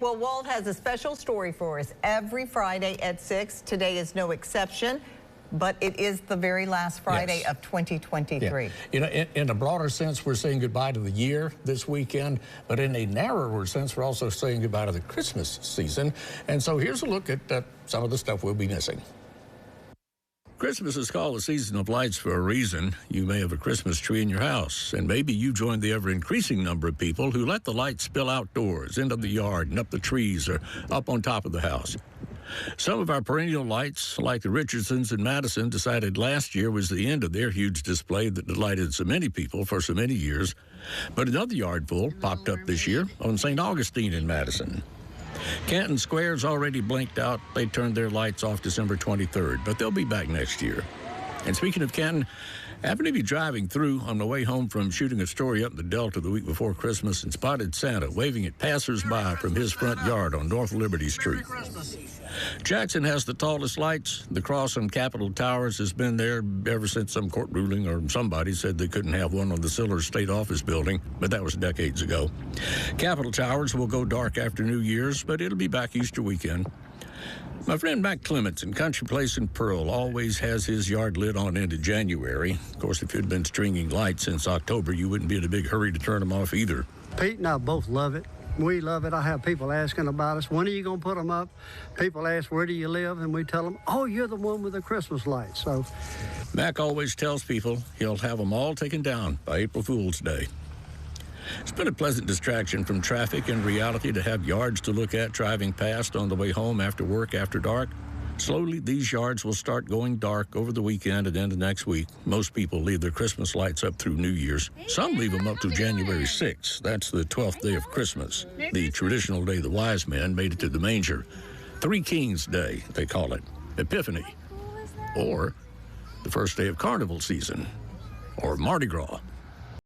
Well, Walt has a special story for us every Friday at 6. Today is no exception, but it is the very last Friday of 2023. Yeah. You know, in a broader sense, we're saying goodbye to the year this weekend, but in a narrower sense, we're also saying goodbye to the Christmas season. And so here's a look at some of the stuff we'll be missing. Christmas is called the season of lights for a reason. You may have a Christmas tree in your house, and maybe you join the ever-increasing number of people who let the lights spill outdoors, into the yard, and up the trees, or up on top of the house. Some of our perennial lights, like the Richardsons in Madison, decided last year was the end of their huge display that delighted so many people for so many years. But another yard full popped up this year on St. Augustine in Madison. Canton Square's already blinked out. They turned their lights off December 23rd, but they'll be back next year. And speaking of Canton, I happened to be driving through on the way home from shooting a story up in the Delta the week before Christmas and spotted Santa waving at passers-by from his front yard on North Liberty Street. Jackson has the tallest lights. The cross on Capitol Towers has been there ever since some court ruling or somebody said they couldn't have one on the Siller State Office building, but that was decades ago. Capitol Towers will go dark after New Year's, but it'll be back Easter weekend. My friend Mac Clements in Country Place in Pearl always has his yard lit on into January. Of course, if you'd been stringing lights since October, you wouldn't be in a big hurry to turn them off either. Pete and I both love it. We love it. I have people asking about us. When are you going to put them up? People ask, where do you live? And we tell them, oh, you're the one with the Christmas lights. So Mac always tells people he'll have them all taken down by April Fool's Day. It's been a pleasant distraction from traffic and reality to have yards to look at driving past on the way home after work after dark. Slowly, these yards will start going dark over the weekend and into next week. Most people leave their Christmas lights up through New Year's. Some leave them up to January 6th. That's the 12th day of Christmas, the traditional day the wise men made it to the manger. Three Kings Day, they call it, Epiphany, or the first day of carnival season, or Mardi Gras.